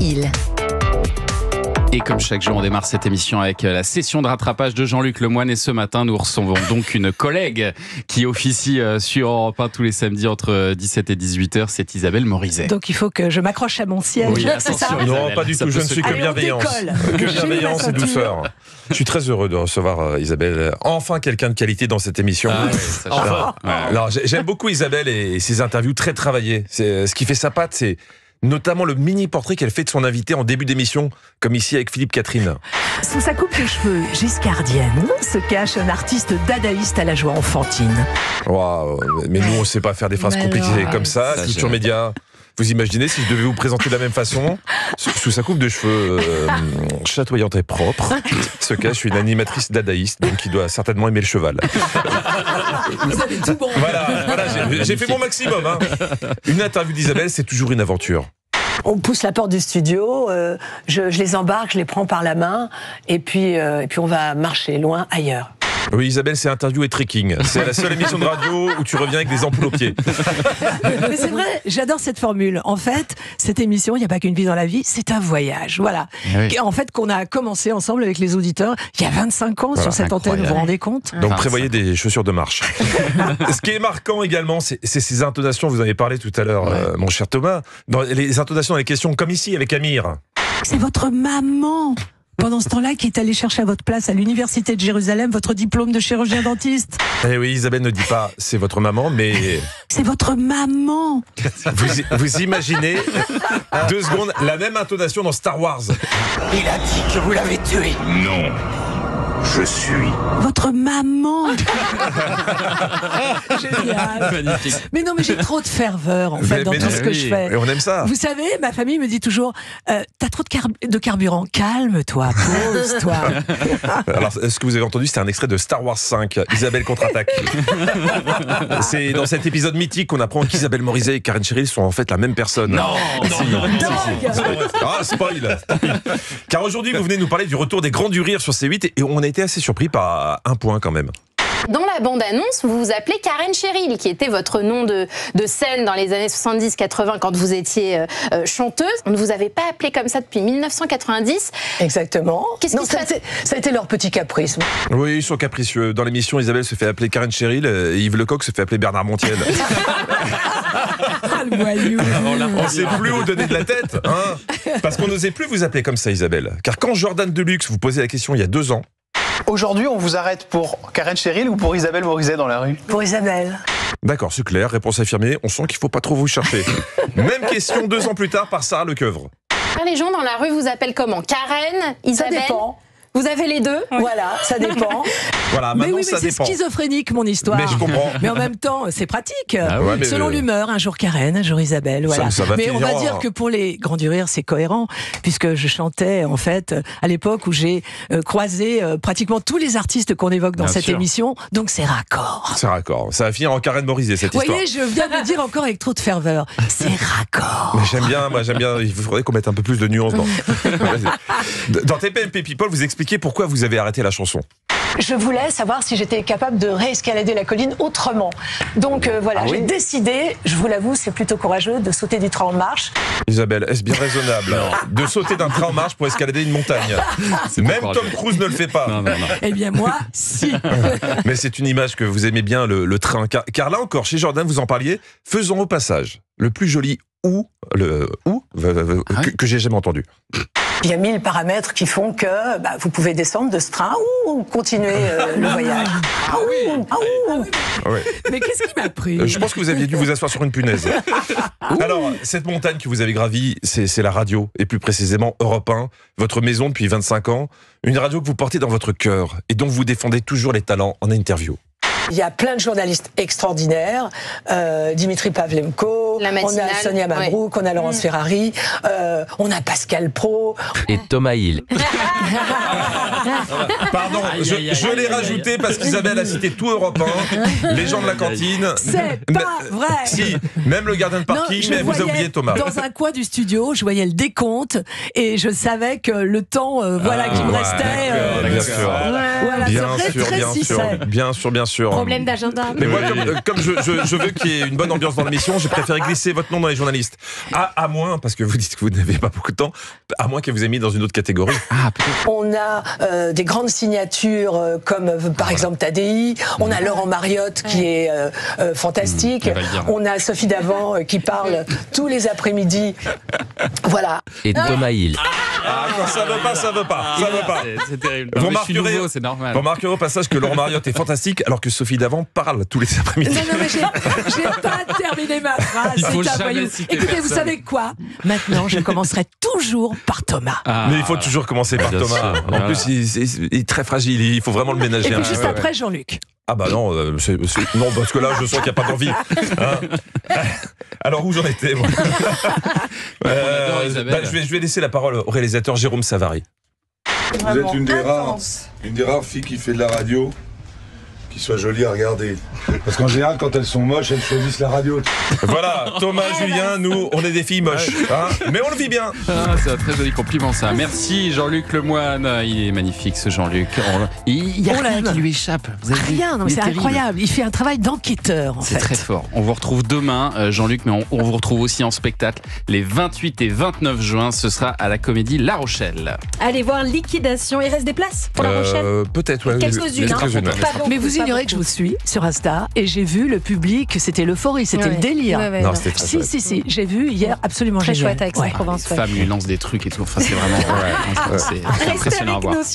Hill. Et comme chaque jour, on démarre cette émission avec la session de rattrapage de Jean-Luc Lemoyne. Et ce matin, nous recevons donc une collègue qui officie sur Europe 1 tous les samedis entre 17 et 18h. C'est Isabelle Morizet. Donc il faut que je m'accroche à mon siège. Oui, c'est ça? Isabelle, Non, pas du tout. Je ne suis que bienveillance. Que bienveillance et douceur. Je suis très heureux de recevoir Isabelle. Enfin, quelqu'un de qualité dans cette émission. Ah oui, ça Enfin. ouais. Alors, j'aime beaucoup Isabelle et ses interviews très travaillées. Ce qui fait sa patte, c'est notamment le mini-portrait qu'elle fait de son invité en début d'émission, comme ici avec Philippe Catherine. Sous sa coupe de cheveux giscardienne se cache un artiste dadaïste à la joie enfantine. Waouh, mais nous, on ne sait pas faire des phrases compliquées comme ça. Culture Média. Vous imaginez si je devais vous présenter de la même façon, sous sa coupe de cheveux chatoyante et propre, se cache une animatrice dadaïste, donc qui doit certainement aimer le cheval. Vous avez tout bon. Voilà, j'ai fait mon maximum. Hein. Une interview d'Isabelle, c'est toujours une aventure. On pousse la porte du studio, je les embarque, je les prends par la main, et puis on va marcher loin ailleurs. Oui, Isabelle, c'est interview et trekking. C'est la seule émission de radio où tu reviens avec des ampoules aux pieds. Mais c'est vrai, j'adore cette formule. En fait, cette émission, il n'y a pas qu'une vie dans la vie, c'est un voyage. Voilà. Oui. En fait, qu'on a commencé ensemble avec les auditeurs il y a 25 ans sur cette antenne, vous vous rendez compte? Donc prévoyez des chaussures de marche. Ce qui est marquant également, c'est ces intonations, vous en avez parlé tout à l'heure, mon cher Thomas, dans les intonations dans les questions, comme ici avec Amir. C'est votre maman, pendant ce temps-là, qui est allée chercher à votre place à l'université de Jérusalem votre diplôme de chirurgien dentiste. Eh oui, Isabelle ne dit pas c'est votre maman, mais C'est votre maman. vous imaginez 2 secondes la même intonation dans Star Wars. Il a dit que vous l'avez tué. Non, je suis. Votre maman. Génial. Magnifique. Mais non, mais j'ai trop de ferveur en fait dans Mais tout non, ce que oui. je fais. Et on aime ça. Vous savez, ma famille me dit toujours t'as trop de carburant, calme-toi, pose-toi. Alors, ce que vous avez entendu, c'était un extrait de Star Wars 5, Isabelle contre-attaque. C'est dans cet épisode mythique qu'on apprend qu'Isabelle Morizet et Karen Cheryl sont en fait la même personne. Non. Ah, spoil. Car aujourd'hui, vous venez nous parler du retour des Grands du Rire sur C8 et on a été assez surpris par un point quand même. Dans la bande-annonce, vous vous appelez Karen Cheryl, qui était votre nom de scène dans les années 70-80 quand vous étiez chanteuse. On ne vous avait pas appelé comme ça depuis 1990. Exactement. Qu'est-ce qui se passe ? Ça a été leur petit caprice. Oui, ils sont capricieux. Dans l'émission, Isabelle se fait appeler Karen Cheryl et Yves Lecoq se fait appeler Bernard Montiel. Ah, le voyou. On sait plus où donner de la tête, hein, parce qu'on n'osait plus vous appeler comme ça, Isabelle. Car quand Jordan Deluxe vous posait la question il y a 2 ans, Aujourd'hui, on vous arrête pour Karen Cheryl ou pour Isabelle Morizet dans la rue? Pour Isabelle. d'accord, c'est clair, réponse affirmée, on sent qu'il faut pas trop vous chercher. Même question 2 ans plus tard par Sarah Lecoeuvre. Les gens dans la rue vous appellent comment ? Karen ? Isabelle ? Ça dépend. Vous avez les deux ? Voilà, ça dépend. Voilà, Mais maintenant oui, mais ça c'est dépend. schizophrénique mon histoire. Mais je comprends. Mais en même temps, c'est pratique. Ah ouais, mais Selon l'humeur, un jour Karen, un jour Isabelle. Voilà. Ça va mais on va finir dire que pour les Grands du Rire, c'est cohérent, puisque je chantais en fait à l'époque où j'ai croisé pratiquement tous les artistes qu'on évoque dans Bien cette sûr. émission. Donc c'est raccord. C'est raccord. Ça va finir en Karen Morizet cette Vous histoire. voyez, je viens de le dire encore avec trop de ferveur. C'est raccord. Mais j'aime bien, il faudrait qu'on mette un peu plus de nuances dans. Dans TPMP People, vous expliquez pourquoi vous avez arrêté la chanson. Je voulais savoir si j'étais capable de réescalader la colline autrement. Donc voilà, j'ai décidé, je vous l'avoue, c'est plutôt courageux, de sauter du train en marche. Isabelle, est-ce bien raisonnable de sauter d'un train en marche pour escalader une montagne? Même courageux. Tom Cruise ne le fait pas. Non. Eh bien moi, si. Mais c'est une image que vous aimez bien, le train. Car là encore, chez Jordan, vous en parliez, faisons au passage le plus joli que j'ai jamais entendu. Il y a 1000 paramètres qui font que vous pouvez descendre de ce train ou continuer le voyage. Ah oui. Ouais. Mais qu'est-ce qui m'a pris? Je pense que vous aviez dû vous asseoir sur une punaise. Alors, cette montagne que vous avez gravie, c'est la radio, et plus précisément Europe 1, votre maison depuis 25 ans, une radio que vous portez dans votre cœur et dont vous défendez toujours les talents en interview. Il y a plein de journalistes extraordinaires, Dimitri Pavlenko, La on matinale, a Sonia Mabrouk, on a Laurence Ferrari, on a Pascal Pro. Et Thomas Hill. Pardon, je l'ai rajouté parce qu'Isabelle a cité tout Europe 1, les gens de la cantine. C'est pas vrai. Si, même le gardien de parking, je mais elle vous a voyais oublié Thomas. Dans un coin du studio, je voyais le décompte et je savais que le temps qui me restait. Bien sûr. Voilà, Bien c'est sûr, rétrécissait. bien sûr. Problème d'agenda. Mais moi, comme je veux qu'il y ait une bonne ambiance dans l'émission, j'ai préféré glisser votre nom dans les journalistes. À moins, parce que vous dites que vous n'avez pas beaucoup de temps, à moins qu'elle vous ait mis dans une autre catégorie. On a des grandes signatures comme par exemple Tadei, on a Laurent Mariotte qui est fantastique, on a Sophie Davant qui parle tous les après-midi. Voilà. Et Thomas Hill. Quand ça veut pas, ça veut pas. Ça veut pas. C'est terrible. Vous Vous remarquerez au passage que Laurent Mariotte est fantastique alors que Sophie Davant parle tous les après-midi. Non, mais j'ai pas terminé ma phrase. Il faut jamais citer Écoutez, personne. vous savez quoi? Maintenant, je commencerai toujours par Thomas. Mais il faut toujours commencer par bien Thomas. sûr. En plus, il est très fragile. Il faut vraiment le ménager. Et un puis petit juste peu. après, Jean-Luc. Ah bah non, non, parce que là, je sens qu'il n'y a pas d'envie. Hein. Alors, où j'en étais moi adore Isabelle. je vais laisser la parole au réalisateur Jérôme Savary. Vous êtes une des rares filles qui fait de la radio, qui soit jolie à regarder. Parce qu'en général, quand elles sont moches, elles choisissent la radio. Voilà, Thomas, Julien, nous, on est des filles moches. Hein, mais on le vit bien. C'est un très joli compliment ça. Merci Jean-Luc Lemoine. Il est magnifique ce Jean-Luc. Il y a rien qui lui échappe. Vous avez vu Rien, non, Il est c'est terrible. incroyable. Il fait un travail d'enquêteur, en C'est fait. très fort. On vous retrouve demain, Jean-Luc, mais on vous retrouve aussi en spectacle les 28 et 29 juin. Ce sera à la Comédie La Rochelle. Allez voir Liquidation. Il reste des places pour La Rochelle? Peut-être, ouais. Quelques-unes. Hein. Quelques-unes, ouais. Pas beaucoup, Mais vous pas ignorez que je vous beaucoup. suis sur Insta et j'ai vu le public, c'était l'euphorie, c'était le délire. Non, c'était très chouette. Si, j'ai vu hier absolument Très génial. chouette avec Ouais. Aix-en-Provence. Les femmes lui lancent des trucs et tout. Enfin, c'est vraiment c'est Restez impressionnant à avec voir. nous sur